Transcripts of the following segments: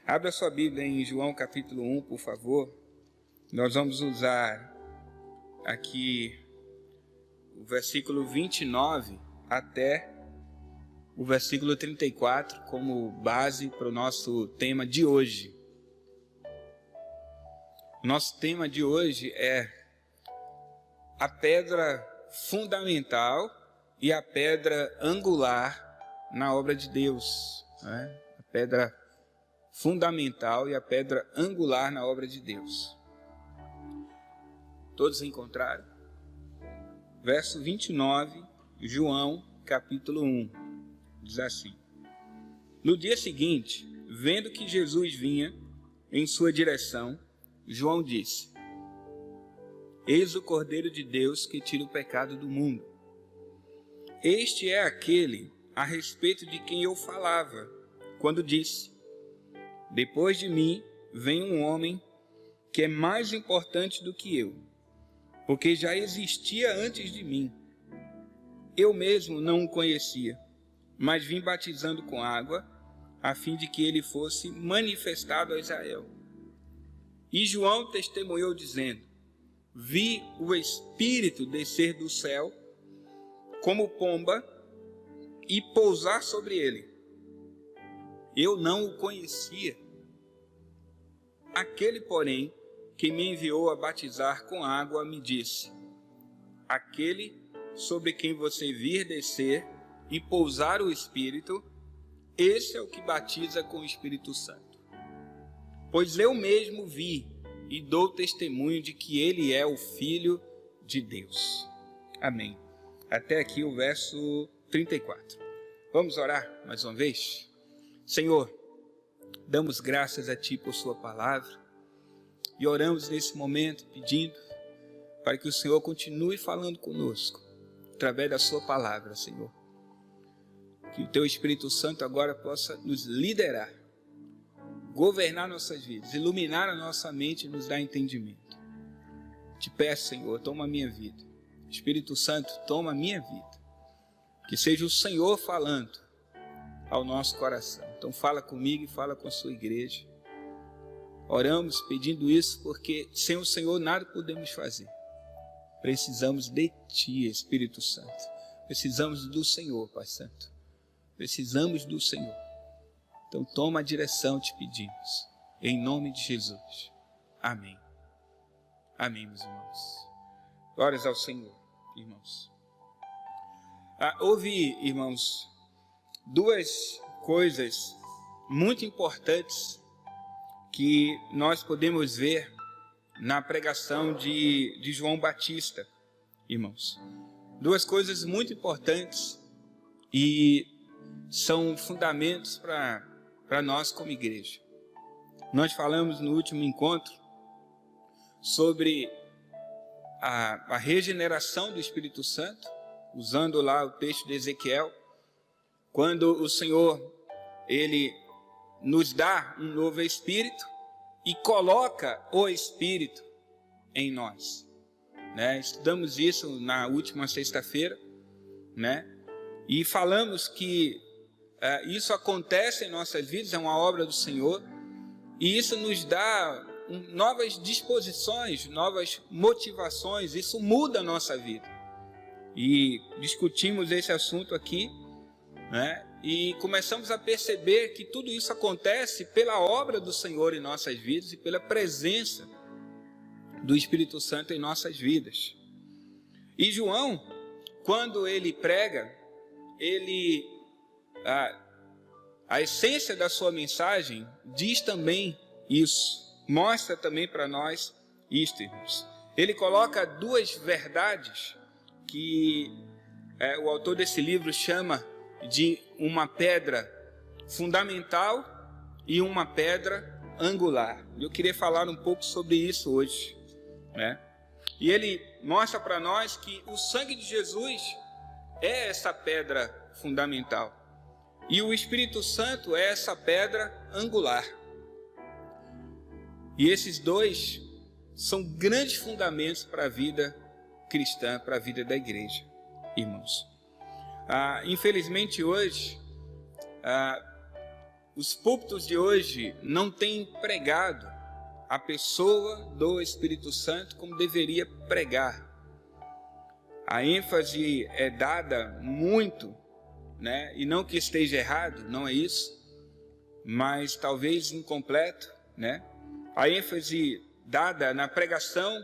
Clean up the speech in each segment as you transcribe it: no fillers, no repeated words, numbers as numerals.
Abra sua Bíblia em João capítulo 1, por favor. Nós vamos usar aqui o versículo 29 até o versículo 34 como base para o nosso tema de hoje. O nosso tema de hoje é a pedra fundamental e a pedra angular na obra de Deus, né? A pedra fundamental e a pedra angular na obra de Deus. Todos encontraram? Verso 29, João, capítulo 1, diz assim: No dia seguinte, vendo que Jesus vinha em sua direção, João disse: Eis o Cordeiro de Deus que tira o pecado do mundo. Este é aquele a respeito de quem eu falava, quando disse: Depois de mim vem um homem que é mais importante do que eu, porque já existia antes de mim. Eu mesmo não o conhecia, mas vim batizando com água, a fim de que ele fosse manifestado a Israel. E João testemunhou dizendo: Vi o Espírito descer do céu como pomba e pousar sobre ele. Eu não o conhecia. Aquele, porém, que me enviou a batizar com água, me disse: Aquele sobre quem você vir descer e pousar o Espírito, esse é o que batiza com o Espírito Santo. Pois eu mesmo vi e dou testemunho de que ele é o Filho de Deus. Amém. Até aqui o verso 34. Vamos orar mais uma vez? Senhor, damos graças a Ti por Sua palavra e oramos nesse momento pedindo para que o Senhor continue falando conosco através da Sua palavra, Senhor. Que o Teu Espírito Santo agora possa nos liderar, governar nossas vidas, iluminar a nossa mente e nos dar entendimento. Te peço, Senhor, toma a minha vida. Espírito Santo, toma a minha vida. Que seja o Senhor falando ao nosso coração. Então fala comigo e fala com a sua igreja. Oramos pedindo isso porque sem o Senhor nada podemos fazer. Precisamos de Ti, Espírito Santo. Precisamos do Senhor, Pai Santo. Precisamos do Senhor. Então toma a direção, te pedimos. Em nome de Jesus. Amém. Amém, meus irmãos. Glórias ao Senhor, irmãos. Houve, irmãos, duas coisas muito importantes que nós podemos ver na pregação de João Batista, irmãos. Duas coisas muito importantes e são fundamentos para nós como igreja. Nós falamos no último encontro sobre a regeneração do Espírito Santo, usando lá o texto de Ezequiel, quando o Senhor, Ele nos dá um novo Espírito e coloca o Espírito em nós, né? Estudamos isso na última sexta-feira, né? E falamos que isso acontece em nossas vidas, é uma obra do Senhor, e isso nos dá novas disposições, novas motivações, isso muda a nossa vida. E discutimos esse assunto aqui, né? E começamos a perceber que tudo isso acontece pela obra do Senhor em nossas vidas e pela presença do Espírito Santo em nossas vidas. E João, quando ele prega, a essência da sua mensagem diz também isso, mostra também para nós isto, irmãos. Ele coloca duas verdades que o autor desse livro chama de uma pedra fundamental e uma pedra angular. Eu queria falar um pouco sobre isso hoje, né? E ele mostra para nós que o sangue de Jesus é essa pedra fundamental e o Espírito Santo é essa pedra angular. E esses dois são grandes fundamentos para a vida cristã, para a vida da igreja, irmãos. Infelizmente hoje os púlpitos de hoje não têm pregado a pessoa do Espírito Santo como deveria pregar. A ênfase é dada muito, né? E não que esteja errado, não é isso, mas talvez incompleto, né? A ênfase dada na pregação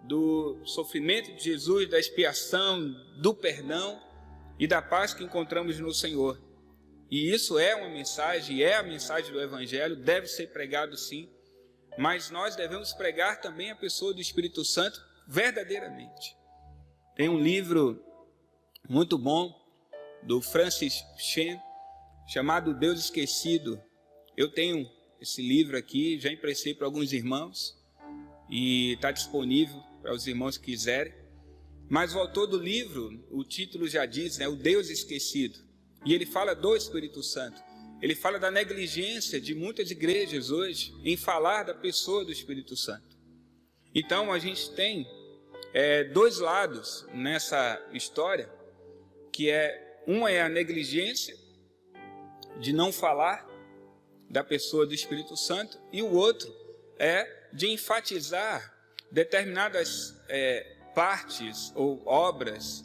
do sofrimento de Jesus, da expiação, do perdão e da paz que encontramos no Senhor. E isso é uma mensagem, é a mensagem do Evangelho, deve ser pregado sim, mas nós devemos pregar também a pessoa do Espírito Santo verdadeiramente. Tem um livro muito bom do Francis Chan, chamado Deus Esquecido. Eu tenho esse livro aqui, já emprestei para alguns irmãos e está disponível para os irmãos que quiserem. Mas o autor do livro, o título já diz, né, o Deus Esquecido. E ele fala do Espírito Santo. Ele fala da negligência de muitas igrejas hoje em falar da pessoa do Espírito Santo. Então a gente tem dois lados nessa história, que uma é a negligência de não falar da pessoa do Espírito Santo, e o outro é de enfatizar determinadas partes ou obras,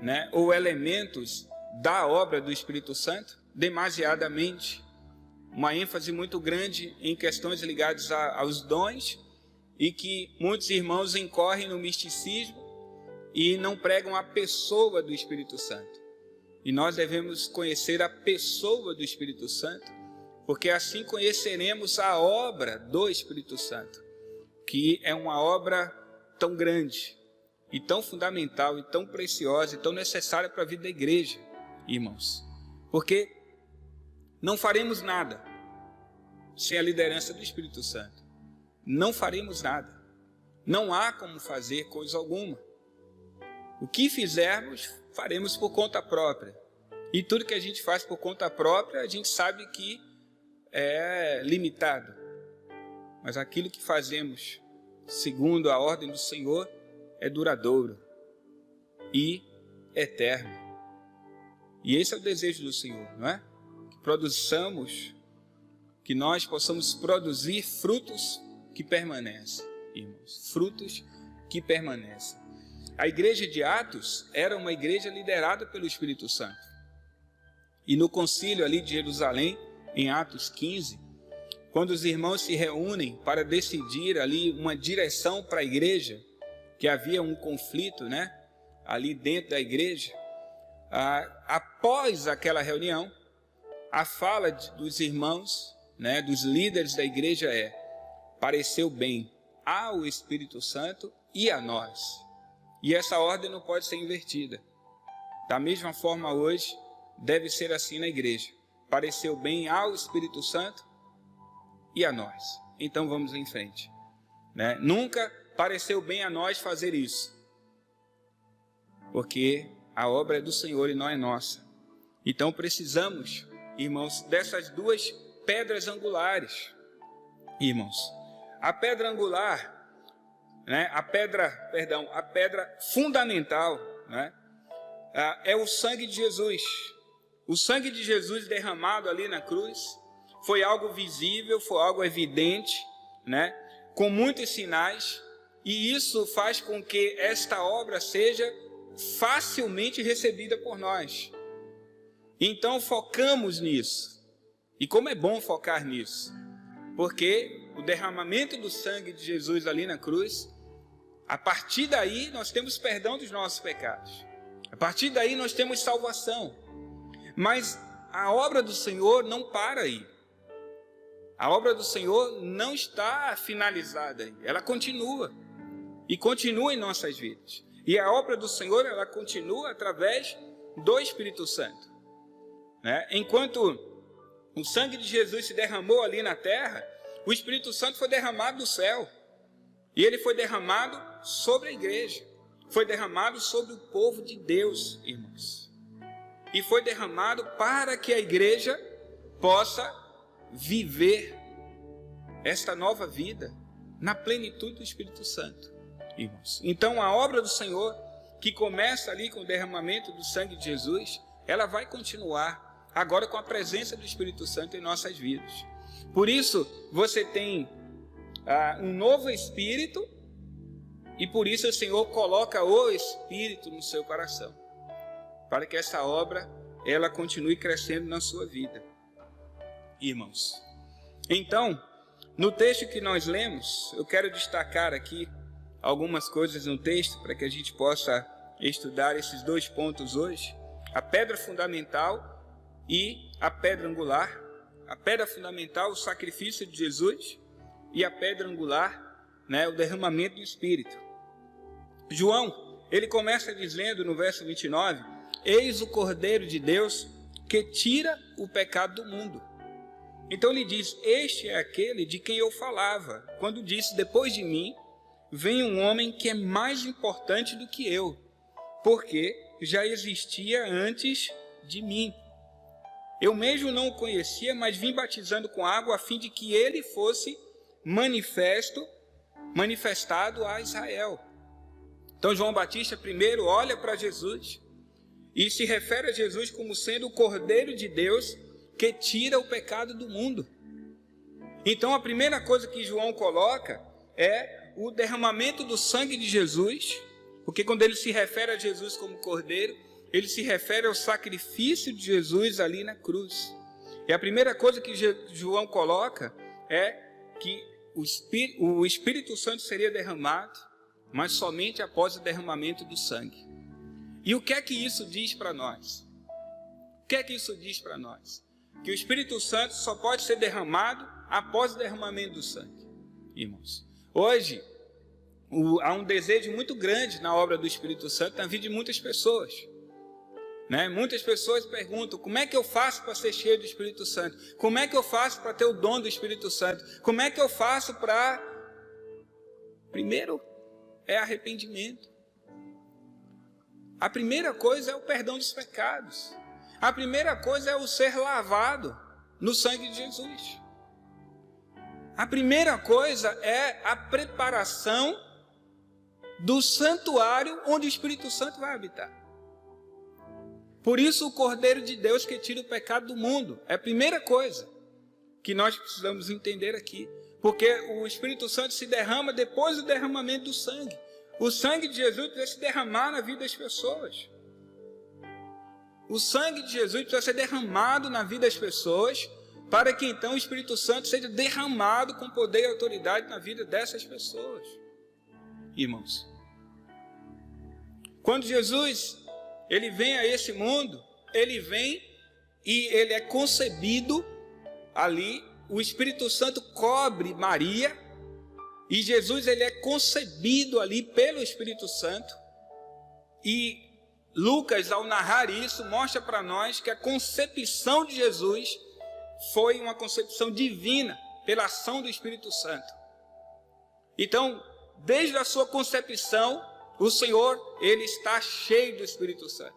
né, ou elementos da obra do Espírito Santo demasiadamente. Uma ênfase muito grande em questões ligadas aos dons, e que muitos irmãos incorrem no misticismo e não pregam a pessoa do Espírito Santo. E nós devemos conhecer a pessoa do Espírito Santo, porque assim conheceremos a obra do Espírito Santo, que é uma obra tão grande, e tão fundamental, e tão preciosa, e tão necessária para a vida da igreja, irmãos. Porque não faremos nada sem a liderança do Espírito Santo. Não faremos nada. Não há como fazer coisa alguma. O que fizermos, faremos por conta própria. E tudo que a gente faz por conta própria, a gente sabe que é limitado. Mas aquilo que fazemos segundo a ordem do Senhor é duradouro e eterno. E esse é o desejo do Senhor, não é? Que nós possamos produzir frutos que permanecem, irmãos. Frutos que permanecem. A igreja de Atos era uma igreja liderada pelo Espírito Santo. E no concílio ali de Jerusalém, em Atos 15, quando os irmãos se reúnem para decidir ali uma direção para a igreja, que havia um conflito, né, ali dentro da igreja, após aquela reunião, a fala dos irmãos, né, dos líderes da igreja pareceu bem ao Espírito Santo e a nós. E essa ordem não pode ser invertida. Da mesma forma hoje, deve ser assim na igreja. Pareceu bem ao Espírito Santo e a nós. Então vamos em frente, né? Nunca pareceu bem a nós fazer isso, porque a obra é do Senhor e não é nossa. Então precisamos, irmãos, dessas duas pedras angulares, irmãos. A pedra angular, né, a pedra fundamental, né, é o sangue de Jesus. O sangue de Jesus derramado ali na cruz foi algo visível, foi algo evidente, né, com muitos sinais, e isso faz com que esta obra seja facilmente recebida por nós. Então focamos nisso. E como é bom focar nisso, porque o derramamento do sangue de Jesus ali na cruz, a partir daí nós temos perdão dos nossos pecados. A partir daí nós temos salvação. Mas a obra do Senhor não para aí. A obra do Senhor não está finalizada aí. Ela continua. E continua em nossas vidas. E a obra do Senhor, ela continua através do Espírito Santo, né? Enquanto o sangue de Jesus se derramou ali na terra, o Espírito Santo foi derramado do céu. E ele foi derramado sobre a igreja. Foi derramado sobre o povo de Deus, irmãos. E foi derramado para que a igreja possa viver esta nova vida na plenitude do Espírito Santo, irmãos. Então a obra do Senhor, que começa ali com o derramamento do sangue de Jesus, ela vai continuar agora com a presença do Espírito Santo em nossas vidas. Por isso, você tem um novo Espírito, e por isso o Senhor coloca o Espírito no seu coração, para que essa obra, ela continue crescendo na sua vida, irmãos. Então, no texto que nós lemos, eu quero destacar aqui algumas coisas no texto, para que a gente possa estudar esses 2 pontos hoje: a pedra fundamental e a pedra angular. A pedra fundamental, o sacrifício de Jesus, e a pedra angular, o derramamento do Espírito. João, ele começa dizendo no verso 29, eis o Cordeiro de Deus que tira o pecado do mundo. Então ele diz, este é aquele de quem eu falava, quando disse, depois de mim, vem um homem que é mais importante do que eu, porque já existia antes de mim. Eu mesmo não o conhecia, mas vim batizando com água a fim de que ele fosse manifestado a Israel. Então João Batista primeiro olha para Jesus e se refere a Jesus como sendo o Cordeiro de Deus que tira o pecado do mundo. Então a primeira coisa que João coloca é o derramamento do sangue de Jesus, porque quando ele se refere a Jesus como Cordeiro, ele se refere ao sacrifício de Jesus ali na cruz. E a primeira coisa que João coloca é que o Espírito Santo seria derramado, mas somente após o derramamento do sangue. E o que é que isso diz para nós? O que é que isso diz para nós? Que o Espírito Santo só pode ser derramado após o derramamento do sangue. Irmãos, hoje há um desejo muito grande na obra do Espírito Santo na vida de muitas pessoas. Muitas pessoas perguntam, como é que eu faço para ser cheio do Espírito Santo? Como é que eu faço para ter o dom do Espírito Santo? Como é que eu faço para... Primeiro é arrependimento. A primeira coisa é o perdão dos pecados. A primeira coisa é o ser lavado no sangue de Jesus. A primeira coisa é a preparação do santuário onde o Espírito Santo vai habitar. Por isso o Cordeiro de Deus que tira o pecado do mundo. É a primeira coisa que nós precisamos entender aqui. Porque o Espírito Santo se derrama depois do derramamento do sangue. O sangue de Jesus precisa se derramar na vida das pessoas. O sangue de Jesus precisa ser derramado na vida das pessoas, para que então o Espírito Santo seja derramado com poder e autoridade na vida dessas pessoas. Irmãos, quando Jesus ele vem a esse mundo, ele vem e ele é concebido ali, o Espírito Santo cobre Maria, e Jesus ele é concebido ali pelo Espírito Santo, e Lucas, ao narrar isso, mostra para nós que a concepção de Jesus foi uma concepção divina, pela ação do Espírito Santo. Então, desde a sua concepção, o Senhor, ele está cheio do Espírito Santo.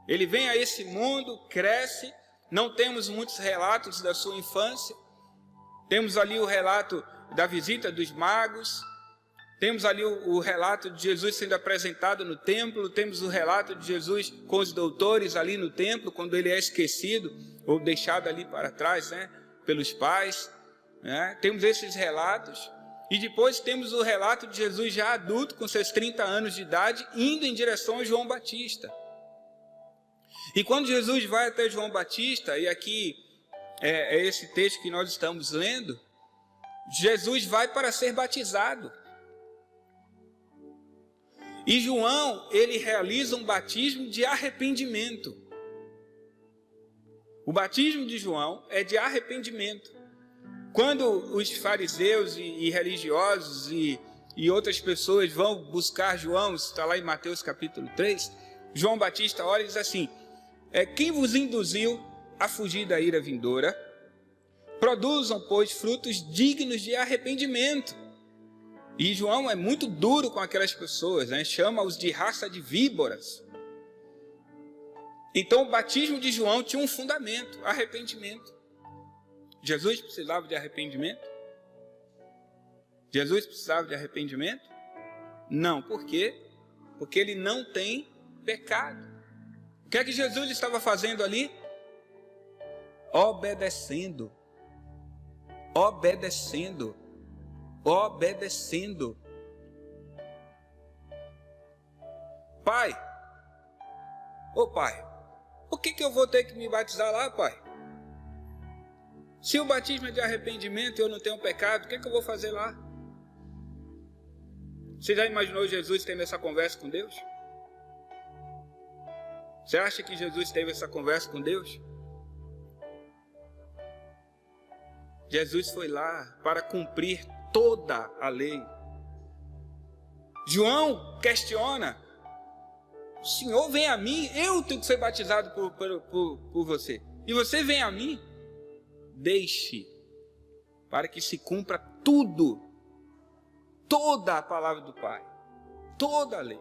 Ele vem a esse mundo, cresce, não temos muitos relatos da sua infância. Temos ali o relato da visita dos magos, temos ali o relato de Jesus sendo apresentado no templo, temos o relato de Jesus com os doutores ali no templo, quando ele é esquecido ou deixado ali para trás, pelos pais. Temos esses relatos. E depois temos o relato de Jesus já adulto, com seus 30 anos de idade, indo em direção a João Batista. E quando Jesus vai até João Batista, e aqui é esse texto que nós estamos lendo, Jesus vai para ser batizado. E João, ele realiza um batismo de arrependimento. O batismo de João é de arrependimento. Quando os fariseus e religiosos e outras pessoas vão buscar João, está lá em Mateus capítulo 3, João Batista olha e diz assim, quem vos induziu a fugir da ira vindoura? Produzam, pois, frutos dignos de arrependimento. E João é muito duro com aquelas pessoas, chama-os de raça de víboras. Então o batismo de João tinha um fundamento, arrependimento. Jesus precisava de arrependimento? Jesus precisava de arrependimento? Não, por quê? Porque ele não tem pecado. O que é que Jesus estava fazendo ali? obedecendo. Obedecendo. Obedecendo. Pai, ô pai, por que eu vou ter que me batizar lá, pai? Se o batismo é de arrependimento e eu não tenho pecado, o que eu vou fazer lá? Você já imaginou Jesus tendo essa conversa com Deus? Você acha que Jesus teve essa conversa com Deus? Jesus foi lá para cumprir toda a lei. João questiona: o Senhor vem a mim, eu tenho que ser batizado por você. E você vem a mim? Deixe, para que se cumpra tudo, toda a palavra do Pai, toda a lei.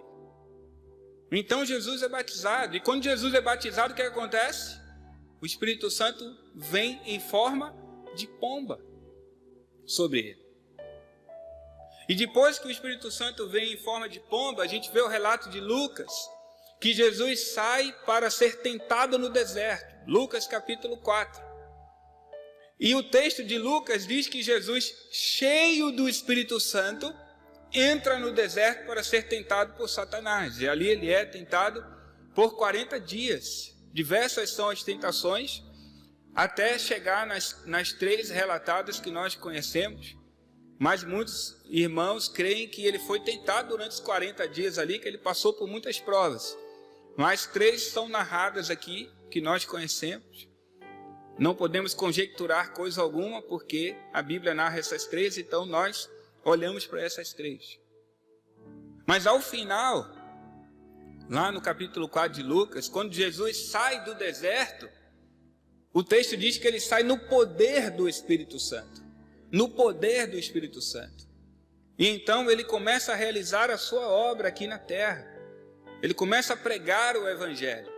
Então Jesus é batizado, e quando Jesus é batizado, o que acontece? O Espírito Santo vem em forma de pomba sobre ele. E depois que o Espírito Santo vem em forma de pomba, a gente vê o relato de Lucas, que Jesus sai para ser tentado no deserto. Lucas capítulo 4. E o texto de Lucas diz que Jesus, cheio do Espírito Santo, entra no deserto para ser tentado por Satanás. E ali ele é tentado por 40 dias. Diversas são as tentações, até chegar nas 3 relatadas que nós conhecemos. Mas muitos irmãos creem que ele foi tentado durante os 40 dias ali, que ele passou por muitas provas. Mas 3 são narradas aqui, que nós conhecemos. Não podemos conjecturar coisa alguma, porque a Bíblia narra essas 3, então nós olhamos para essas 3. Mas ao final, lá no capítulo 4 de Lucas, quando Jesus sai do deserto, o texto diz que ele sai no poder do Espírito Santo. No poder do Espírito Santo. E então ele começa a realizar a sua obra aqui na terra. Ele começa a pregar o Evangelho.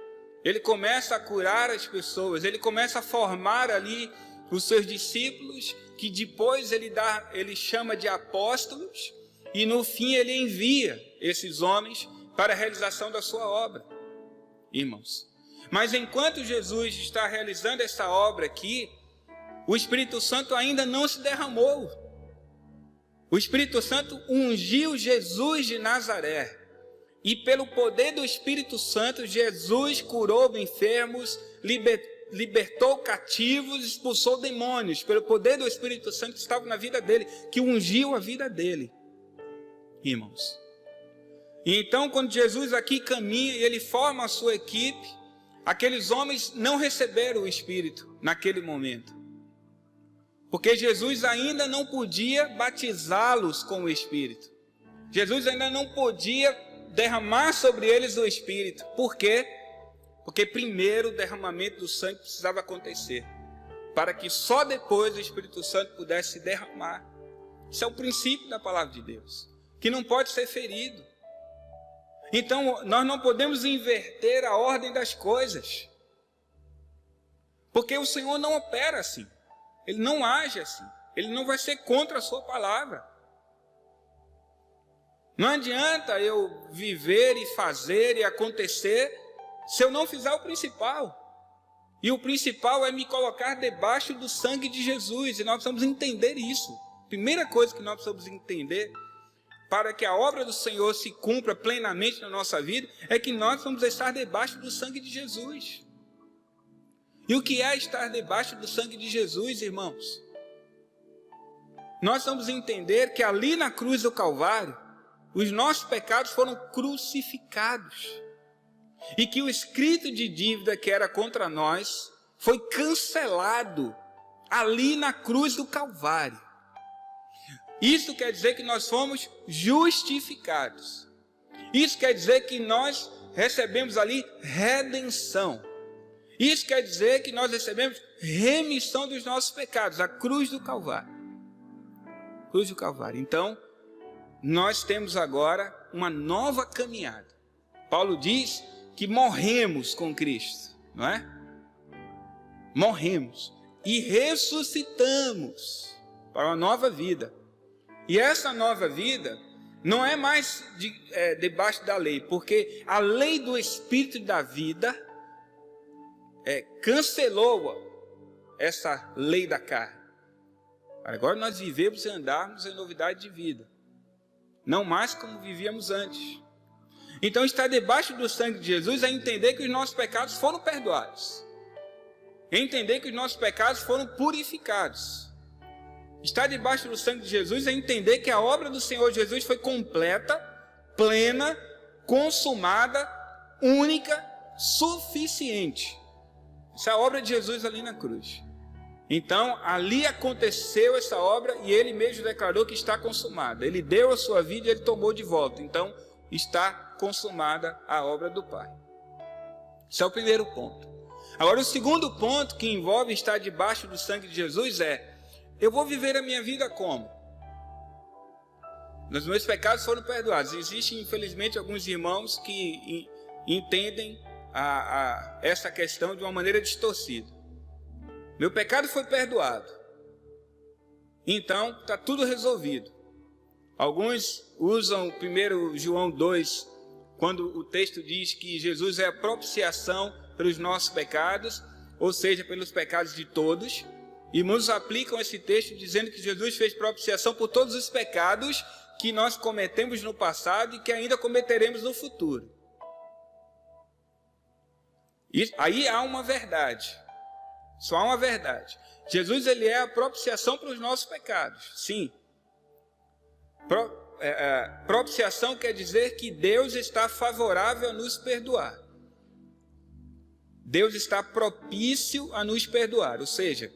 Ele começa a curar as pessoas. Ele começa a formar ali os seus discípulos, que depois ele chama de apóstolos. E no fim ele envia esses homens para a realização da sua obra. Irmãos. Mas enquanto Jesus está realizando essa obra aqui, o Espírito Santo ainda não se derramou. O Espírito Santo ungiu Jesus de Nazaré. E pelo poder do Espírito Santo, Jesus curou enfermos, libertou cativos, expulsou demônios. Pelo poder do Espírito Santo que estava na vida dele, que ungiu a vida dele. Irmãos. E então, quando Jesus aqui caminha e ele forma a sua equipe, aqueles homens não receberam o Espírito naquele momento. Porque Jesus ainda não podia batizá-los com o Espírito. Jesus ainda não podia derramar sobre eles o Espírito. Por quê? Porque primeiro o derramamento do sangue precisava acontecer, para que só depois o Espírito Santo pudesse derramar. Isso é o princípio da palavra de Deus, que não pode ser ferido. Então nós não podemos inverter a ordem das coisas, porque o Senhor não opera assim. Ele não age assim. Ele não vai ser contra a sua palavra. Não adianta eu viver e fazer e acontecer se eu não fizer o principal. E o principal é me colocar debaixo do sangue de Jesus. E nós precisamos entender isso. Primeira coisa que nós precisamos entender, para que a obra do Senhor se cumpra plenamente na nossa vida, é que nós vamos estar debaixo do sangue de Jesus. E o que é estar debaixo do sangue de Jesus, irmãos? Nós vamos entender que ali na cruz do Calvário, os nossos pecados foram crucificados. E que o escrito de dívida que era contra nós foi cancelado ali na cruz do Calvário. Isso quer dizer que nós fomos justificados. Isso quer dizer que nós recebemos ali redenção. Isso quer dizer que nós recebemos remissão dos nossos pecados, a cruz do Calvário. Cruz do Calvário. Então, nós temos agora uma nova caminhada. Paulo diz que morremos com Cristo, não é? Morremos e ressuscitamos para uma nova vida. E essa nova vida não é mais debaixo da lei, porque a lei do Espírito da vida cancelou-a. essa lei da carne. Agora nós vivemos e andarmos em novidade de vida, não mais como vivíamos antes. Então estar debaixo do sangue de Jesus é entender que os nossos pecados foram perdoados, é entender que os nossos pecados foram purificados. Estar debaixo do sangue de Jesus é entender que a obra do Senhor Jesus foi completa, plena, consumada, única, suficiente. Essa é a obra de Jesus ali na cruz. Então, ali aconteceu essa obra e ele mesmo declarou que está consumada. Ele deu a sua vida e ele tomou de volta. Então, está consumada a obra do Pai. Esse é o primeiro ponto. Agora, o segundo ponto que envolve estar debaixo do sangue de Jesus é: eu vou viver a minha vida como? Os meus pecados foram perdoados. Existem, infelizmente, alguns irmãos que entendem essa questão de uma maneira distorcida. Meu pecado foi perdoado, então está tudo resolvido. Alguns usam 1 João 2, quando o texto diz que Jesus é a propiciação pelos nossos pecados, ou seja, pelos pecados de todos. E muitos aplicam esse texto dizendo que Jesus fez propiciação por todos os pecados que nós cometemos no passado e que ainda cometeremos no futuro. E aí há uma verdade. Só há uma verdade. Jesus, ele é a propiciação para os nossos pecados. Sim. Propiciação quer dizer que Deus está favorável a nos perdoar. Deus está propício a nos perdoar. Ou seja,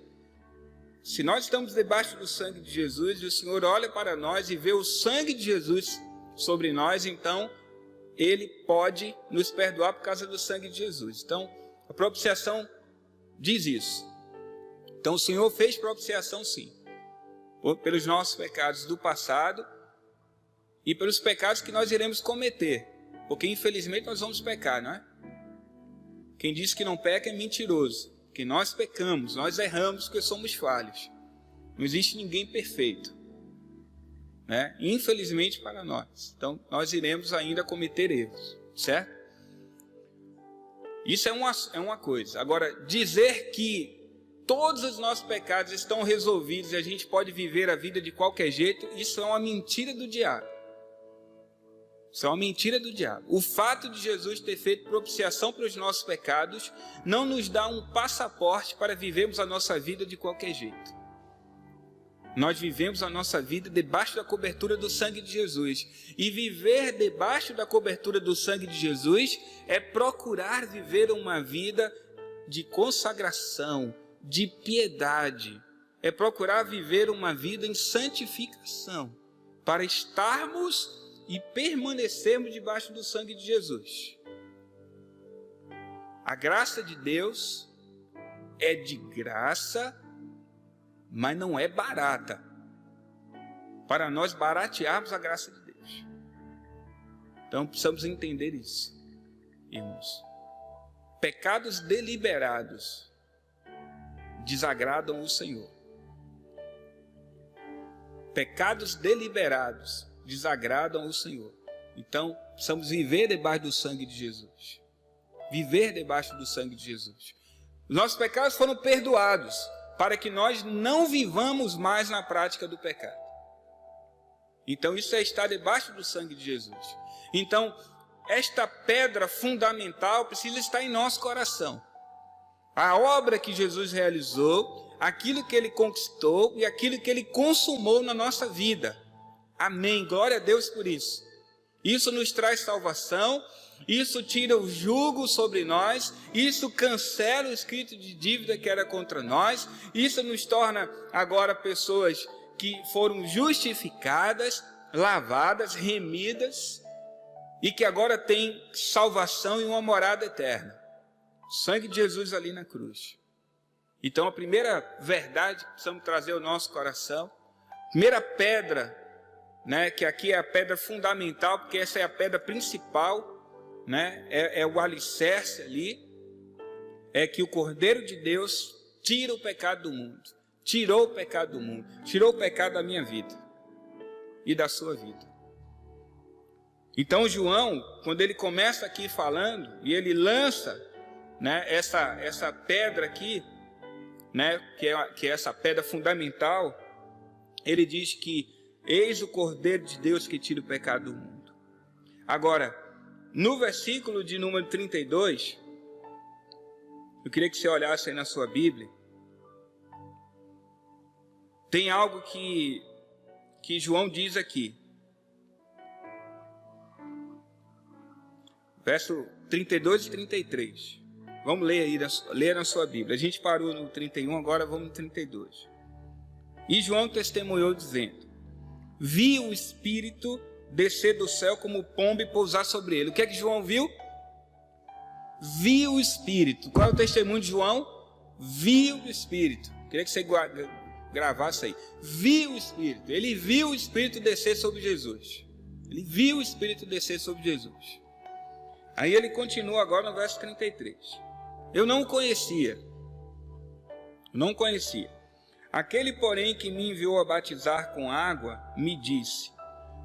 se nós estamos debaixo do sangue de Jesus e o Senhor olha para nós e vê o sangue de Jesus sobre nós, então ele pode nos perdoar por causa do sangue de Jesus. Então, a propiciação diz isso. Então o Senhor fez propiciação sim, pelos nossos pecados do passado e pelos pecados que nós iremos cometer, porque infelizmente nós vamos pecar, não é? Quem diz que não peca é mentiroso, que nós pecamos, nós erramos porque somos falhos. Não existe ninguém perfeito, né? Infelizmente para nós. Então nós iremos ainda cometer erros, certo? Isso é uma coisa. Agora, dizer que todos os nossos pecados estão resolvidos e a gente pode viver a vida de qualquer jeito, isso é uma mentira do diabo. Isso é uma mentira do diabo. O fato de Jesus ter feito propiciação para os nossos pecados não nos dá um passaporte para vivermos a nossa vida de qualquer jeito. Nós vivemos a nossa vida debaixo da cobertura do sangue de Jesus. E viver debaixo da cobertura do sangue de Jesus é procurar viver uma vida de consagração, de piedade. É procurar viver uma vida em santificação, para estarmos e permanecermos debaixo do sangue de Jesus. A graça de Deus é de graça, mas não é barata, para nós baratearmos a graça de Deus. Então precisamos entender isso, irmãos. Pecados deliberados desagradam o Senhor. Pecados deliberados desagradam o Senhor. Então precisamos viver debaixo do sangue de Jesus. Viver debaixo do sangue de Jesus. Os nossos pecados foram perdoados, para que nós não vivamos mais na prática do pecado. Então isso é estar debaixo do sangue de Jesus. Então, esta pedra fundamental precisa estar em nosso coração. A obra que Jesus realizou, aquilo que ele conquistou e aquilo que ele consumou na nossa vida. Amém. Glória a Deus por isso. Isso nos traz salvação. Isso tira o jugo sobre nós, isso cancela o escrito de dívida que era contra nós, isso nos torna agora pessoas que foram justificadas, lavadas, remidas, e que agora têm salvação e uma morada eterna. O sangue de Jesus ali na cruz. Então a primeira verdade que precisamos trazer ao nosso coração, a primeira pedra, né, que aqui é a pedra fundamental, porque essa é a pedra principal, né? É o alicerce ali, é que o Cordeiro de Deus tira o pecado do mundo, tirou o pecado do mundo, tirou o pecado da minha vida e da sua vida. Então João, quando ele começa aqui falando, e ele lança, né, essa pedra aqui, né, que é essa pedra fundamental, ele diz que eis o Cordeiro de Deus que tira o pecado do mundo. Agora, no versículo de número 32, eu queria que você olhasse aí na sua Bíblia, tem algo que João diz aqui. Verso 32 e 33. Vamos ler aí, ler na sua Bíblia. A gente parou no 31, agora vamos no 32. E João testemunhou dizendo: vi o Espírito descer do céu como pomba e pousar sobre ele. O que é que João viu? Viu o Espírito. Qual é o testemunho de João? Viu o Espírito. Queria que você gravasse aí. Viu o Espírito. Ele viu o Espírito descer sobre Jesus. Ele viu o Espírito descer sobre Jesus. Aí ele continua agora no verso 33. Eu não conhecia. Aquele, porém, que me enviou a batizar com água, me disse.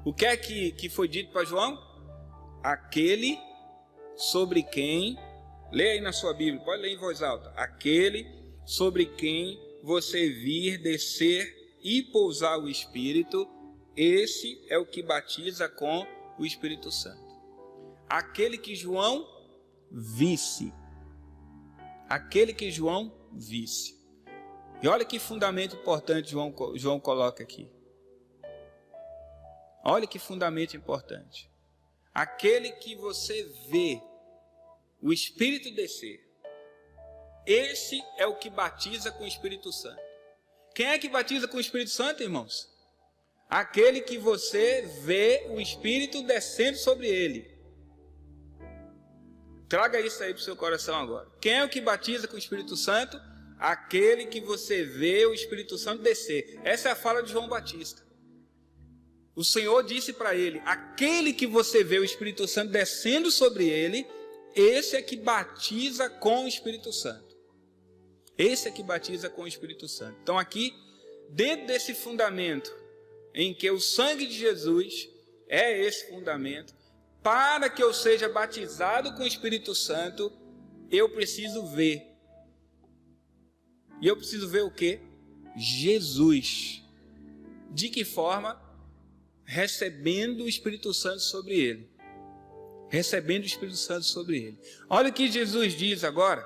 O que é que foi dito para João? Aquele sobre quem, leia aí na sua Bíblia, pode ler em voz alta. Aquele sobre quem você vir descer e pousar o Espírito, esse é o que batiza com o Espírito Santo. Aquele que João visse. Aquele que João visse. E olha que fundamento importante João coloca aqui. Olha que fundamento importante. Aquele que você vê o Espírito descer, esse é o que batiza com o Espírito Santo. Quem é que batiza com o Espírito Santo, irmãos? Aquele que você vê o Espírito descendo sobre ele. Traga isso aí para o seu coração agora. Quem é o que batiza com o Espírito Santo? Aquele que você vê o Espírito Santo descer. Essa é a fala de João Batista. O Senhor disse para ele: aquele que você vê o Espírito Santo descendo sobre ele, esse é que batiza com o Espírito Santo. Esse é que batiza com o Espírito Santo. Então aqui, dentro desse fundamento, em que o sangue de Jesus é esse fundamento, para que eu seja batizado com o Espírito Santo, eu preciso ver. E eu preciso ver o quê? Jesus. De que forma? Recebendo o Espírito Santo sobre ele. Recebendo o Espírito Santo sobre ele. Olha o que Jesus diz agora,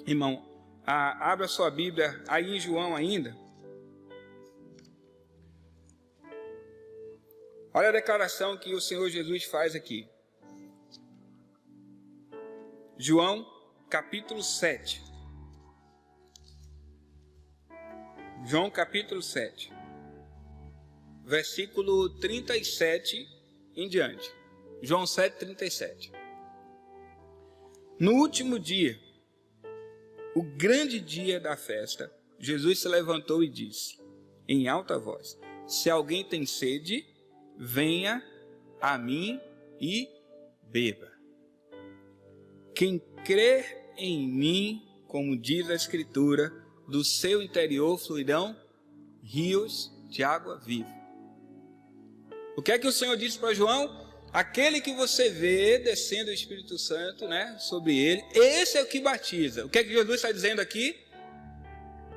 irmão. Abra sua Bíblia aí em João ainda. Olha a declaração que o Senhor Jesus faz aqui. João, capítulo 7. João, capítulo 7. Versículo 37 em diante. João 7, 37. No último dia, o grande dia da festa, Jesus se levantou e disse, em alta voz: se alguém tem sede, venha a mim e beba. Quem crer em mim, como diz a Escritura, do seu interior fluirão rios de água viva. O que é que o Senhor disse para João? Aquele que você vê descendo o Espírito Santo, né, sobre ele, esse é o que batiza. O que é que Jesus está dizendo aqui?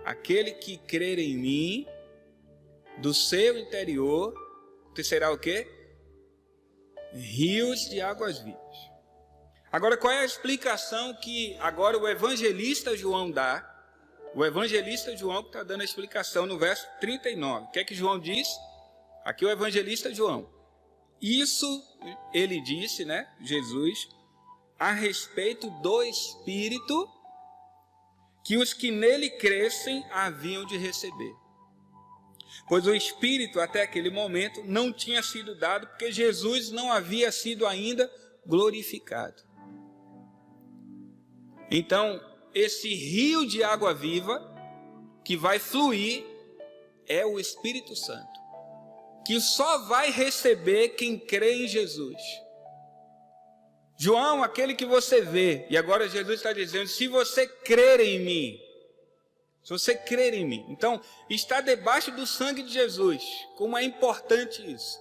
Aquele que crer em mim, do seu interior, será o quê? Rios de águas vivas. Agora, qual é a explicação que agora o evangelista João dá? O evangelista João que está dando a explicação no verso 39. O que é que João diz? Aqui o evangelista João. Isso ele disse, né, Jesus, a respeito do Espírito que os que nele crescem haviam de receber. Pois o Espírito até aquele momento não tinha sido dado, porque Jesus não havia sido ainda glorificado. Então, esse rio de água viva que vai fluir é o Espírito Santo, que só vai receber quem crê em Jesus. João, aquele que você vê, e agora Jesus está dizendo, se você crer em mim, se você crer em mim, então está debaixo do sangue de Jesus. Como é importante isso.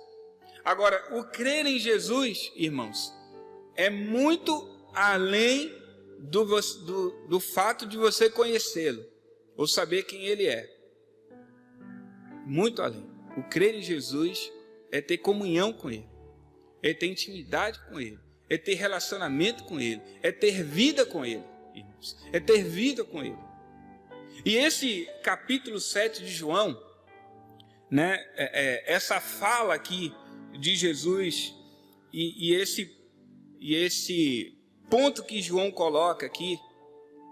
Agora, o crer em Jesus, irmãos, é muito além do fato de você conhecê-lo. ou saber quem Ele é. Muito além. O crer em Jesus é ter comunhão com Ele, é ter intimidade com Ele, é ter relacionamento com Ele, é ter vida com Ele, irmãos, é ter vida com Ele. E esse capítulo 7 de João, né, essa fala aqui de Jesus e esse ponto que João coloca aqui,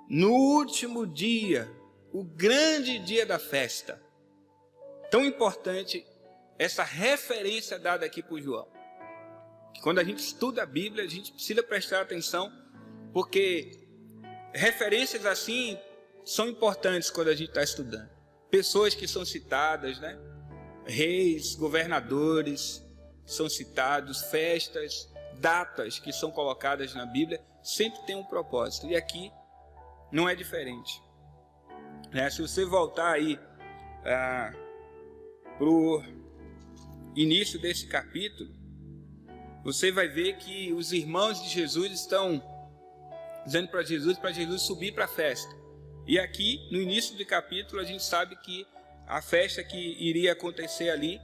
no último dia, o grande dia da festa. Tão importante essa referência dada aqui por João. Que quando a gente estuda a Bíblia, a gente precisa prestar atenção, porque referências assim são importantes quando a gente está estudando. Pessoas que são citadas, né? Reis, governadores são citados, festas, datas que são colocadas na Bíblia, sempre tem um propósito. E aqui não é diferente. Se você voltar aí para o início desse capítulo, você vai ver que os irmãos de Jesus estão dizendo para Jesus subir para a festa. E aqui, no início do capítulo, a gente sabe que a festa que iria acontecer ali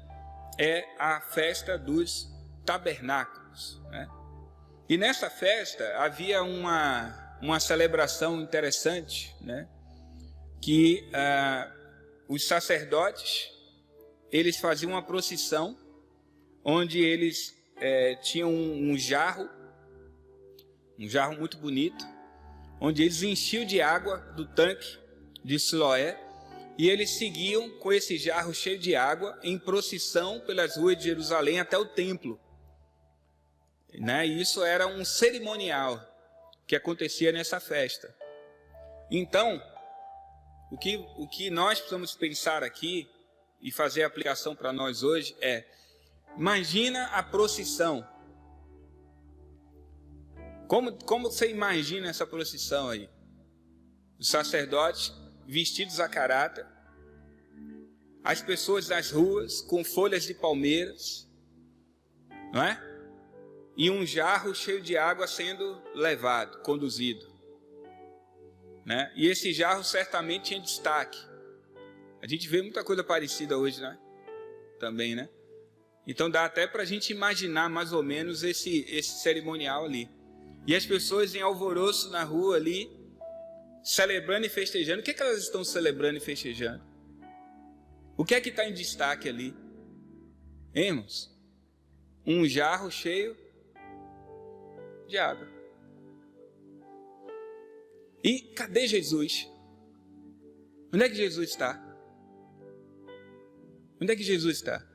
é a festa dos tabernáculos, né? E nessa festa havia uma celebração interessante, né? Que os sacerdotes, eles faziam uma procissão, onde eles tinham um jarro muito bonito, onde eles enchiam de água do tanque de Siloé, e eles seguiam com esse jarro cheio de água em procissão pelas ruas de Jerusalém até o templo, né? E isso era um cerimonial que acontecia nessa festa. Então, o que nós precisamos pensar aqui e fazer a aplicação para nós hoje é: imagina a procissão. Como você imagina essa procissão aí? Os sacerdotes vestidos a caráter, as pessoas das ruas com folhas de palmeiras, não é? E um jarro cheio de água sendo levado, conduzido, né? E esse jarro certamente tinha destaque. A gente vê muita coisa parecida hoje, né? Também, né? Então dá até para a gente imaginar mais ou menos esse cerimonial ali. E as pessoas em alvoroço na rua ali, celebrando e festejando. O que elas estão celebrando e festejando? O que é que está em destaque ali? Hein, irmãos? Um jarro cheio de água. E cadê Jesus? Onde é que Jesus está? Onde é que Jesus está?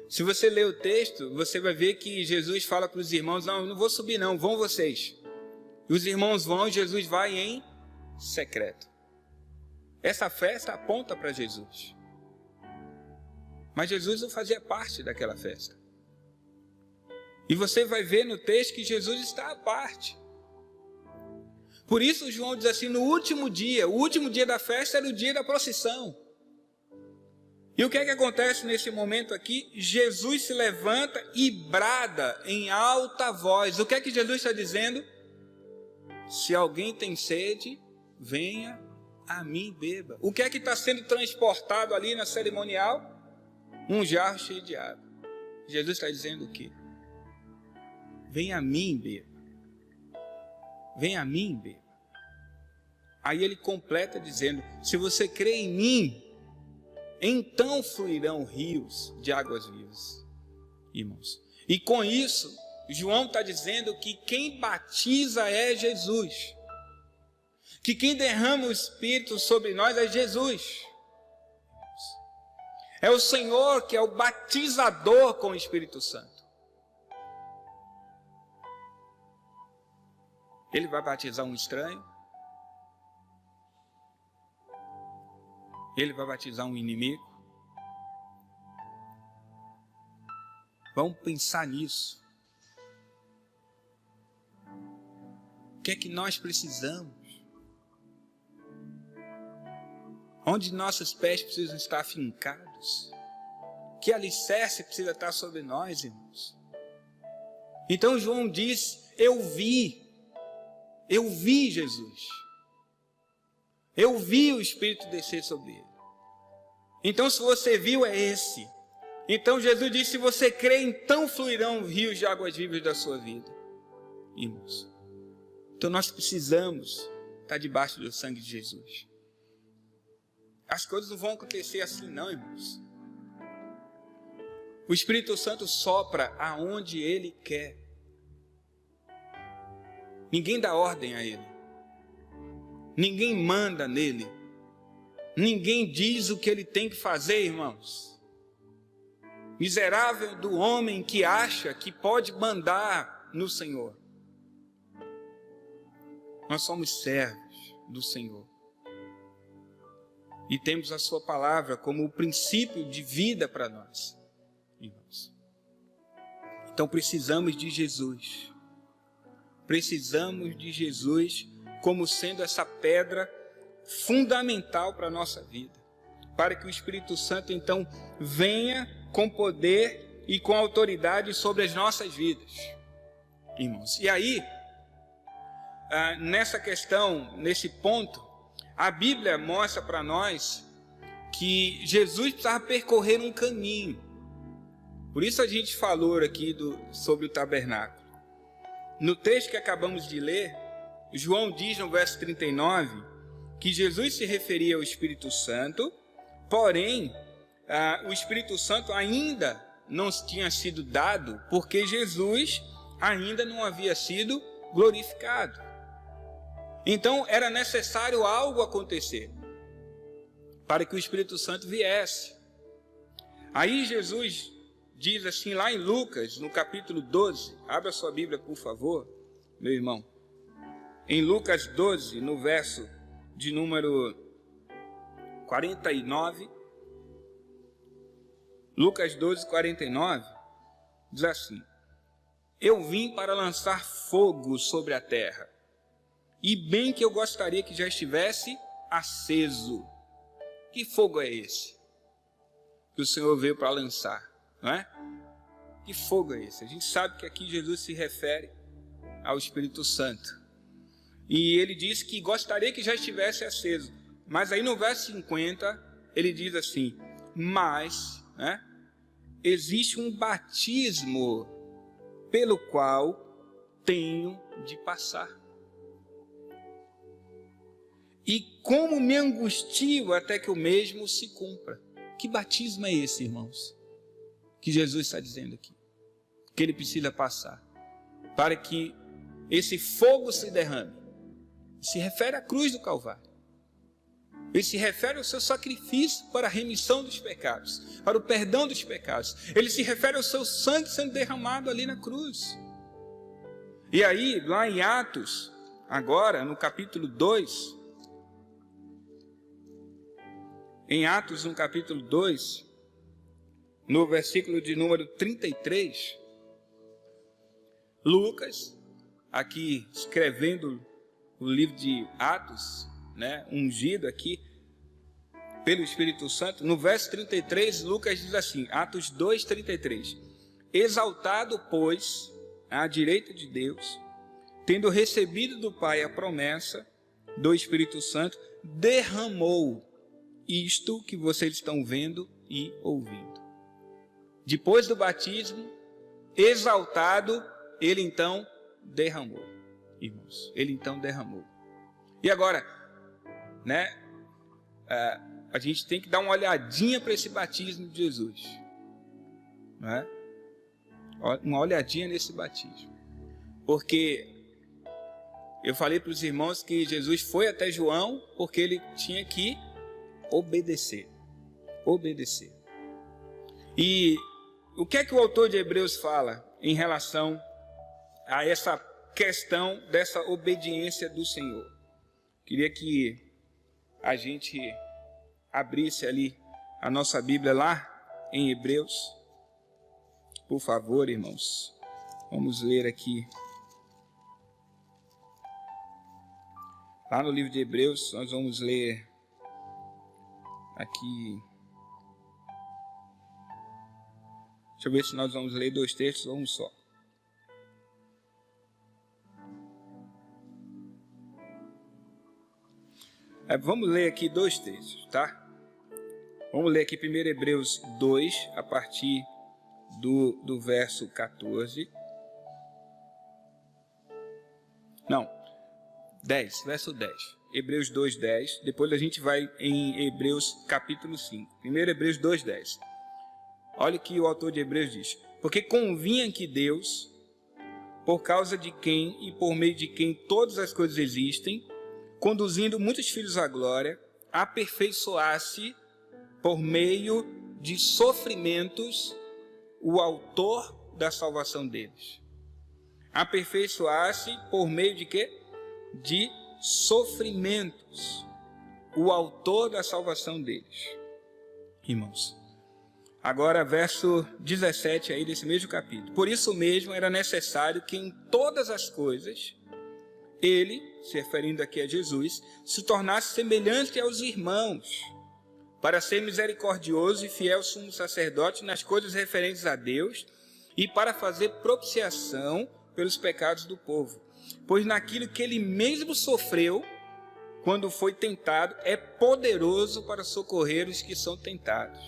Se você ler o texto, você vai ver que Jesus fala para os irmãos: não, eu não vou subir não, vão vocês. E os irmãos vão e Jesus vai em secreto. Essa festa aponta para Jesus. Mas Jesus não fazia parte daquela festa. E você vai ver no texto que Jesus está à parte. Por isso João diz assim: no último dia, o último dia da festa era o dia da procissão. E o que é que acontece nesse momento aqui? Jesus se levanta e brada em alta voz. O que é que Jesus está dizendo? Se alguém tem sede, venha a mim e beba. O que é que está sendo transportado ali na cerimonial? Um jarro cheio de água. Jesus está dizendo o quê? Venha a mim e beba. Venha a mim e beba. Aí ele completa dizendo: se você crê em mim, então fluirão rios de águas vivas, irmãos. E com isso, João está dizendo que quem batiza é Jesus. Que quem derrama o Espírito sobre nós é Jesus. É o Senhor que é o batizador com o Espírito Santo. Ele vai batizar um estranho. Ele vai batizar um inimigo. Vamos pensar nisso. O que é que nós precisamos? Onde nossos pés precisam estar fincados? Que alicerce precisa estar sobre nós, irmãos? Então João diz: eu vi Jesus. Eu vi o Espírito descer sobre ele. Então, se você viu, é esse. Então, Jesus disse, se você crê, então fluirão rios de águas vivas da sua vida. Irmãos, então nós precisamos estar debaixo do sangue de Jesus. As coisas não vão acontecer assim não, irmãos. O Espírito Santo sopra aonde Ele quer. Ninguém dá ordem a Ele. Ninguém manda nele. Ninguém diz o que Ele tem que fazer, irmãos. Miserável do homem que acha que pode mandar no Senhor. Nós somos servos do Senhor. E temos a sua palavra como o princípio de vida para nós, irmãos. Então precisamos de Jesus. Precisamos de Jesus como sendo essa pedra fundamental para a nossa vida. Para que o Espírito Santo então venha com poder e com autoridade sobre as nossas vidas, irmãos. E aí, nessa questão, nesse ponto, a Bíblia mostra para nós que Jesus precisava percorrer um caminho. Por isso a gente falou aqui sobre o tabernáculo. No texto que acabamos de ler, João diz no verso 39 que Jesus se referia ao Espírito Santo, porém, o Espírito Santo ainda não tinha sido dado porque Jesus ainda não havia sido glorificado. Então era necessário algo acontecer para que o Espírito Santo viesse. Aí Jesus diz assim lá em Lucas, no capítulo 12, abra sua Bíblia por favor, meu irmão. Em Lucas 12, no verso de número 49, Lucas 12, 49, diz assim: eu vim para lançar fogo sobre a terra, e bem que eu gostaria que já estivesse aceso. Que fogo é esse que o Senhor veio para lançar, não é? Que fogo é esse? A gente sabe que aqui Jesus se refere ao Espírito Santo. E ele diz que gostaria que já estivesse aceso. Mas aí no verso 50, ele diz assim, mas, né, existe um batismo pelo qual tenho de passar. E como me angustio até que o mesmo se cumpra. Que batismo é esse, irmãos? Que Jesus está dizendo aqui. Que ele precisa passar. Para que esse fogo se derrame. Se refere à cruz do Calvário. Ele se refere ao seu sacrifício para a remissão dos pecados. Para o perdão dos pecados. Ele se refere ao seu sangue sendo derramado ali na cruz. E aí, lá em Atos, agora no capítulo 2... Em Atos, no capítulo 2, no versículo de número 33, Lucas, aqui escrevendo o livro de Atos, né, ungido aqui pelo Espírito Santo, no verso 33, Lucas diz assim, Atos 2, 33, exaltado, pois, à direita de Deus, tendo recebido do Pai a promessa do Espírito Santo, derramou isto que vocês estão vendo e ouvindo. Depois do batismo, exaltado, ele então derramou. Irmãos, ele então derramou. E agora, né, a gente tem que dar uma olhadinha para esse batismo de Jesus. Né? Uma olhadinha nesse batismo. Porque eu falei para os irmãos que Jesus foi até João porque ele tinha que obedecer. E o que é que o autor de Hebreus fala em relação a essa questão dessa obediência do Senhor? Queria que a gente abrisse ali a nossa Bíblia lá em Hebreus. Por favor, irmãos. Vamos ler aqui. Lá no livro de Hebreus, nós vamos ler aqui. Deixa eu ver se nós vamos ler dois textos ou um só. Vamos ler aqui 2 textos, tá? Vamos ler aqui primeiro Hebreus 2, a partir do verso 14. Não, 10, verso 10. Hebreus 2, 10. Depois a gente vai em Hebreus capítulo 5. Primeiro Hebreus 2, 10. Olha o que o autor de Hebreus diz. Porque convinha que Deus, por causa de quem e por meio de quem todas as coisas existem, conduzindo muitos filhos à glória, aperfeiçoasse por meio de sofrimentos o autor da salvação deles. Aperfeiçoasse por meio de quê? De sofrimentos o autor da salvação deles. Irmãos, agora verso 17 aí desse mesmo capítulo. Por isso mesmo era necessário que em todas as coisas ele, se referindo aqui a Jesus, se tornasse semelhante aos irmãos, para ser misericordioso e fiel sumo sacerdote nas coisas referentes a Deus e para fazer propiciação pelos pecados do povo. Pois naquilo que ele mesmo sofreu, quando foi tentado, é poderoso para socorrer os que são tentados.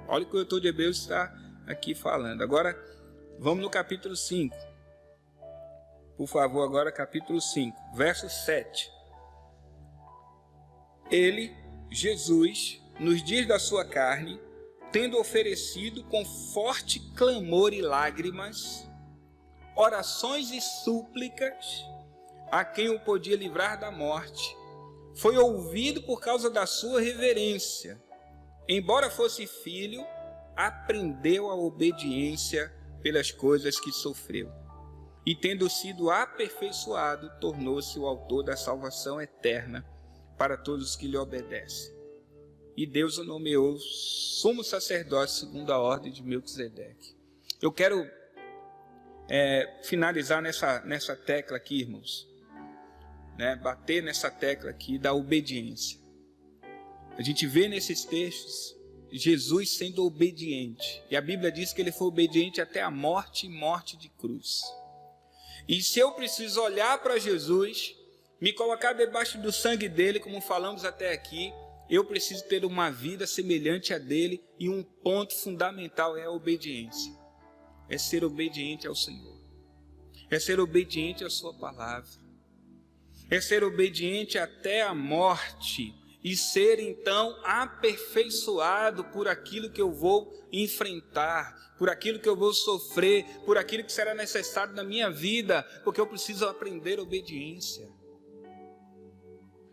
Olha o que o autor de Hebreus está aqui falando. Agora, vamos no capítulo 5. Por favor, agora capítulo 5, verso 7. Ele, Jesus, nos dias da sua carne, tendo oferecido com forte clamor e lágrimas, orações e súplicas a quem o podia livrar da morte, foi ouvido por causa da sua reverência. Embora fosse filho, aprendeu a obediência pelas coisas que sofreu. E tendo sido aperfeiçoado, tornou-se o autor da salvação eterna para todos os que lhe obedecem. E Deus o nomeou sumo sacerdote segundo a ordem de Melquisedeque. Eu quero finalizar nessa tecla aqui, irmãos. Bater nessa tecla aqui da obediência. A gente vê nesses textos Jesus sendo obediente. E a Bíblia diz que ele foi obediente até a morte e morte de cruz. E se eu preciso olhar para Jesus, me colocar debaixo do sangue dele, como falamos até aqui, eu preciso ter uma vida semelhante a dele, e um ponto fundamental é a obediência. É ser obediente ao Senhor. É ser obediente à sua palavra. É ser obediente até a morte e ser então aperfeiçoado por aquilo que eu vou enfrentar, por aquilo que eu vou sofrer, por aquilo que será necessário na minha vida, porque eu preciso aprender obediência.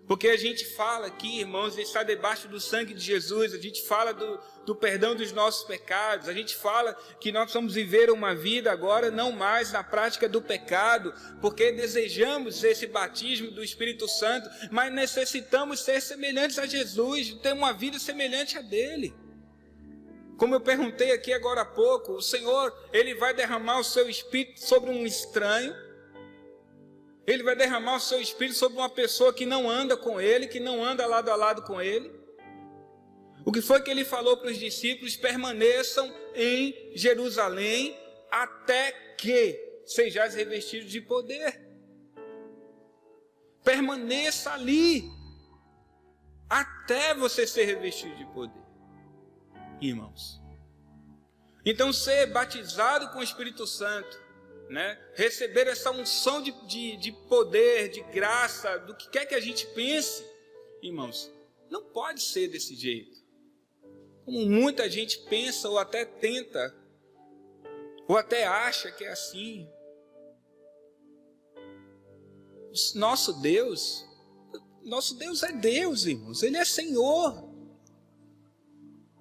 Porque a gente fala aqui, irmãos, de estar debaixo do sangue de Jesus, a gente fala do perdão dos nossos pecados, a gente fala que nós precisamos viver uma vida agora não mais na prática do pecado, porque desejamos esse batismo do Espírito Santo, mas necessitamos ser semelhantes a Jesus, ter uma vida semelhante a dele. Como eu perguntei aqui agora há pouco, o Senhor, ele vai derramar o seu Espírito sobre um estranho, ele vai derramar o seu Espírito sobre uma pessoa que não anda com ele, que não anda lado a lado com ele. O que foi que ele falou para os discípulos? Permaneçam em Jerusalém até que sejais revestidos de poder. Permaneça ali até você ser revestido de poder, irmãos. Então, ser batizado com o Espírito Santo, receber essa unção de poder, de graça, do que quer que a gente pense, irmãos, não pode ser desse jeito. Como muita gente pensa ou até tenta, ou até acha que é assim. Nosso Deus é Deus, irmãos, Ele é Senhor.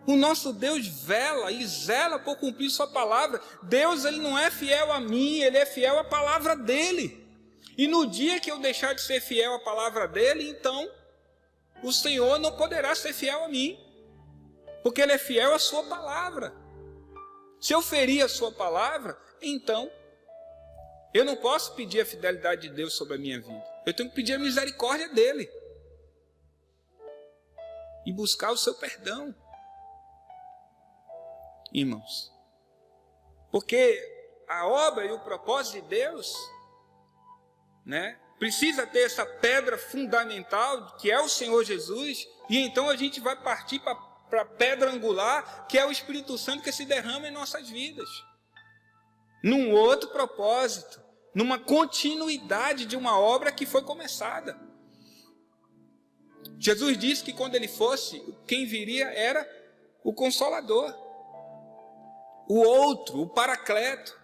O nosso Deus vela e zela por cumprir sua palavra. Deus, ele não é fiel a mim, ele é fiel à palavra dele. E no dia que eu deixar de ser fiel à palavra dele, então o Senhor não poderá ser fiel a mim, porque ele é fiel à sua palavra. Se eu ferir a sua palavra, então eu não posso pedir a fidelidade de Deus sobre a minha vida. Eu tenho que pedir a misericórdia dele e buscar o seu perdão, irmãos. Porque a obra e o propósito de Deus, precisa ter essa pedra fundamental, que é o Senhor Jesus, e então a gente vai partir para a pedra angular, que é o Espírito Santo que se derrama em nossas vidas. Num outro propósito, numa continuidade de uma obra que foi começada. Jesus disse que quando ele fosse, quem viria era o Consolador, o outro, o Paracleto,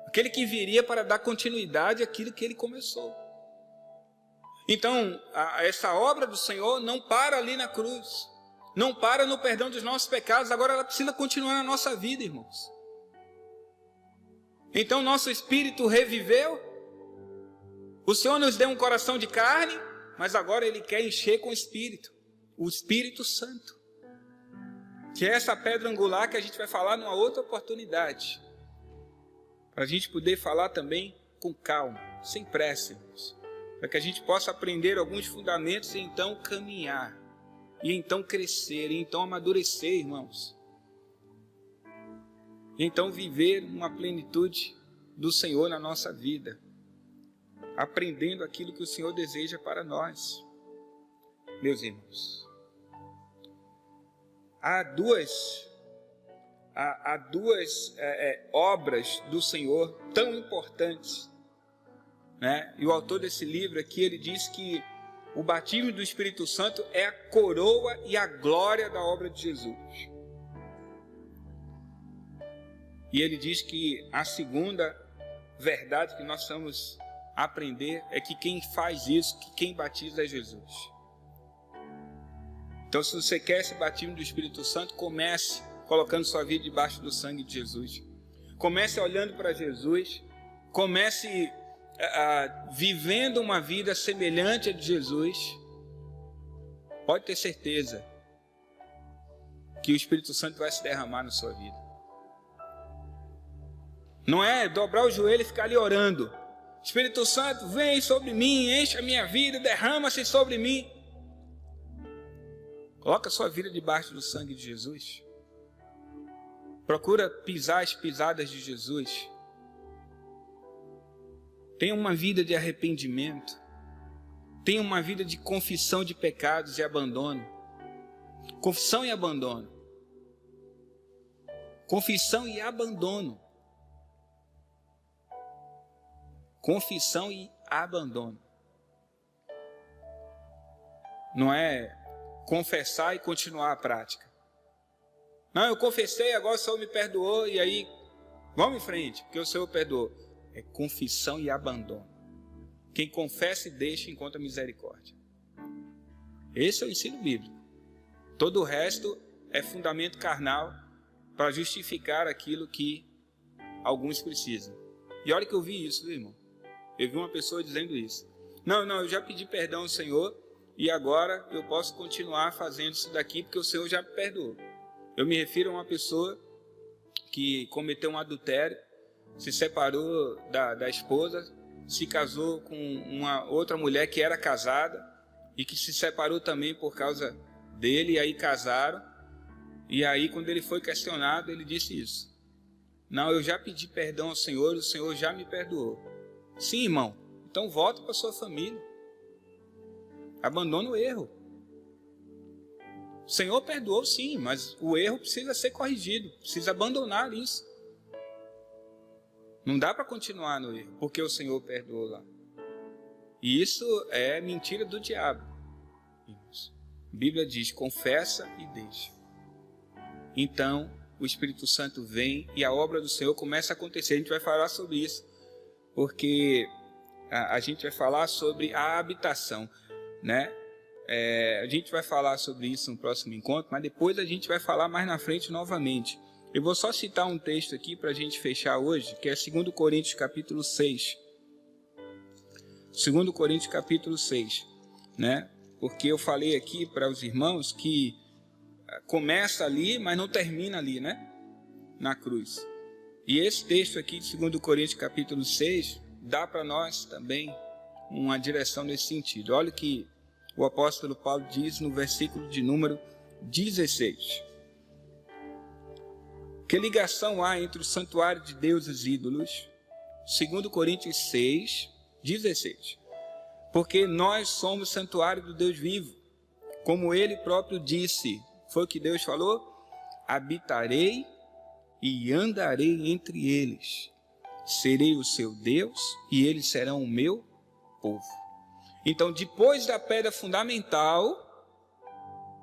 aquele que viria para dar continuidade àquilo que ele começou. Então, essa obra do Senhor não para ali na cruz, não para no perdão dos nossos pecados, agora ela precisa continuar na nossa vida, irmãos. Então, nosso espírito reviveu, o Senhor nos deu um coração de carne, mas agora Ele quer encher com o Espírito Santo, que é essa pedra angular que a gente vai falar numa outra oportunidade, para a gente poder falar também com calma, sem pressa, irmãos, para que a gente possa aprender alguns fundamentos e então caminhar, e então crescer, e então amadurecer, irmãos, e então viver uma plenitude do Senhor na nossa vida, aprendendo aquilo que o Senhor deseja para nós. Meus irmãos, há duas obras do Senhor tão importantes, né? E o autor desse livro aqui, ele diz que o batismo do Espírito Santo é a coroa e a glória da obra de Jesus. E ele diz que a segunda verdade que nós vamos aprender é que quem faz isso, que quem batiza é Jesus. Então, se você quer esse batismo do Espírito Santo, comece colocando sua vida debaixo do sangue de Jesus. Comece olhando para Jesus. Comece vivendo uma vida semelhante à de Jesus. Pode ter certeza que o Espírito Santo vai se derramar na sua vida. Não é dobrar o joelho e ficar ali orando. Espírito Santo, vem sobre mim, enche a minha vida, derrama-se sobre mim. Coloca a sua vida debaixo do sangue de Jesus. Procura pisar as pisadas de Jesus. Tenha uma vida de arrependimento. Tenha uma vida de confissão de pecados e abandono. Confissão e abandono. Confissão e abandono. Confissão e abandono. Não é confessar e continuar a prática. Não, eu confessei, agora o Senhor me perdoou, e aí, vamos em frente, porque o Senhor perdoou. É confissão e abandono. Quem confessa e deixa encontra misericórdia. Esse é o ensino bíblico. Todo o resto é fundamento carnal para justificar aquilo que alguns precisam. E olha que eu vi isso, viu, irmão? Eu vi uma pessoa dizendo isso. Não, eu já pedi perdão ao Senhor e agora eu posso continuar fazendo isso daqui porque o Senhor já me perdoou. Eu me refiro a uma pessoa que cometeu um adultério, se separou da esposa, se casou com uma outra mulher que era casada e que se separou também por causa dele, e aí casaram. E aí, quando ele foi questionado, ele disse isso. Não, eu já pedi perdão ao Senhor, o Senhor já me perdoou. Sim, irmão, então volta para sua família. Abandona o erro. O Senhor perdoou sim, mas o erro precisa ser corrigido, precisa abandonar isso. Não dá para continuar no erro, porque o Senhor perdoou lá. E isso é mentira do diabo. A Bíblia diz, confessa e deixa. Então, o Espírito Santo vem e a obra do Senhor começa a acontecer. A gente vai falar sobre isso, porque a gente vai falar sobre a habitação, né? A gente vai falar sobre isso no próximo encontro, mas depois a gente vai falar mais na frente novamente. Eu vou só citar um texto aqui para a gente fechar hoje, que é 2 Coríntios capítulo 6. 2 Coríntios capítulo 6, né? Porque eu falei aqui para os irmãos que começa ali, mas não termina ali, né? Na cruz. E esse texto aqui de 2 Coríntios capítulo 6 dá para nós também uma direção nesse sentido. Olha o que o apóstolo Paulo diz no versículo de número 16. Que ligação há entre o santuário de Deus e os ídolos? 2 Coríntios 6, 16. porque nós somos santuário do Deus vivo. Como ele próprio disse, foi o que Deus falou: habitarei e andarei entre eles. Serei o seu Deus e eles serão o meu povo. Então, depois da pedra fundamental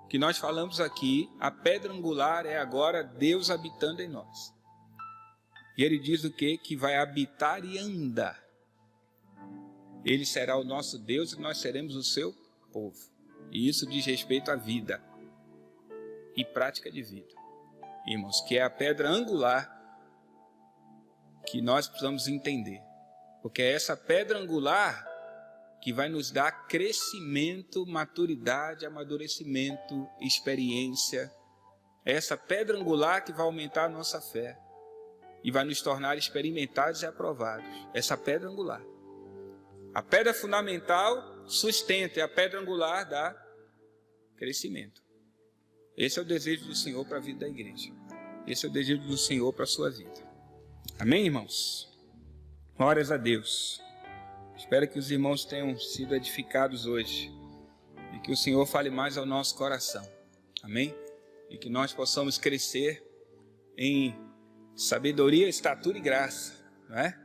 que nós falamos aqui, a pedra angular é agora Deus habitando em nós. E ele diz o quê? Que vai habitar e andar. Ele será o nosso Deus e nós seremos o seu povo. E isso diz respeito à vida e prática de vida, irmãos, que é a pedra angular que nós precisamos entender. Porque é essa pedra angular que vai nos dar crescimento, maturidade, amadurecimento, experiência. É essa pedra angular que vai aumentar a nossa fé e vai nos tornar experimentados e aprovados. Essa pedra angular. A pedra fundamental sustenta, e a pedra angular dá crescimento. Esse é o desejo do Senhor para a vida da igreja. Esse é o desejo do Senhor para a sua vida. Amém, irmãos? Glórias a Deus. Espero que os irmãos tenham sido edificados hoje e que o Senhor fale mais ao nosso coração. Amém? E que nós possamos crescer em sabedoria, estatura e graça, não é?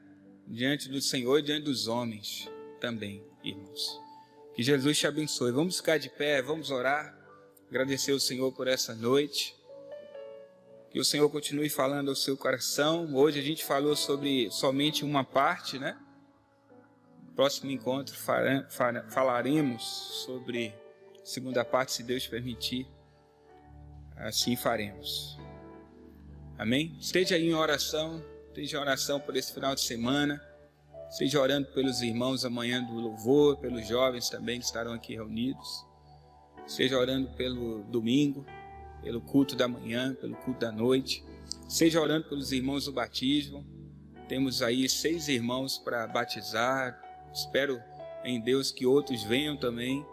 Diante do Senhor e diante dos homens também, irmãos. Que Jesus te abençoe. Vamos ficar de pé, vamos orar, agradecer ao Senhor por essa noite. Que o Senhor continue falando ao seu coração. Hoje a gente falou sobre somente uma parte, né? No próximo encontro falaremos sobre a segunda parte, se Deus permitir. Assim faremos. Amém? Esteja aí em oração. Esteja em oração por esse final de semana. Esteja orando pelos irmãos amanhã do louvor, pelos jovens também que estarão aqui reunidos. Esteja orando pelo domingo, pelo culto da manhã, pelo culto da noite. Esteja orando pelos irmãos do batismo. Temos aí 6 irmãos para batizar. Espero em Deus que outros venham também.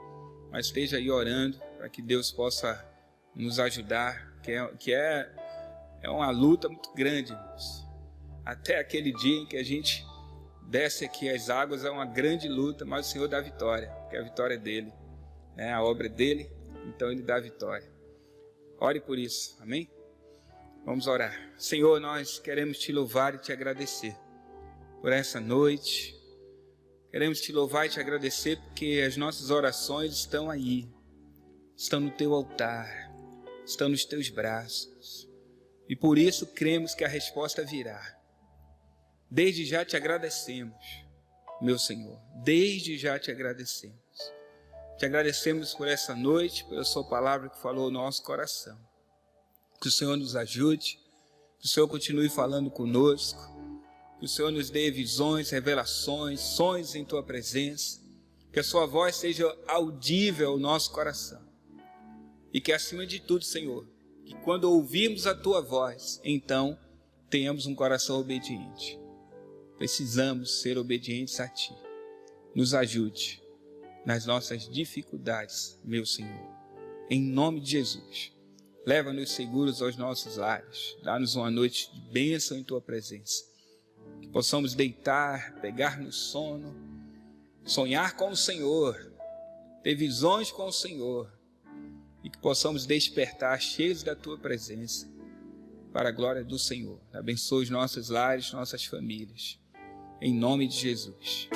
Mas esteja aí orando para que Deus possa nos ajudar. Que é uma luta muito grande, irmãos. Até aquele dia em que a gente desce aqui as águas é uma grande luta, mas o Senhor dá vitória, porque a vitória é dele, né? A obra é dele, então ele dá vitória. Ore por isso, amém? Vamos orar. Senhor, nós queremos te louvar e te agradecer por essa noite. Queremos te louvar e te agradecer porque as nossas orações estão aí, estão no teu altar, estão nos teus braços. E por isso cremos que a resposta virá. Desde já te agradecemos, meu Senhor. Desde já te agradecemos. Te agradecemos por essa noite, pela sua palavra que falou ao nosso coração. Que o Senhor nos ajude, que o Senhor continue falando conosco, que o Senhor nos dê visões, revelações, sonhos em tua presença, que a sua voz seja audível ao nosso coração. E que acima de tudo, Senhor, que quando ouvirmos a tua voz, então tenhamos um coração obediente. Precisamos ser obedientes a ti. Nos ajude nas nossas dificuldades, meu Senhor. Em nome de Jesus, leva-nos seguros aos nossos lares. Dá-nos uma noite de bênção em tua presença. Que possamos deitar, pegar no sono, sonhar com o Senhor, ter visões com o Senhor. E que possamos despertar cheios da tua presença para a glória do Senhor. Abençoe os nossos lares, nossas famílias. Em nome de Jesus.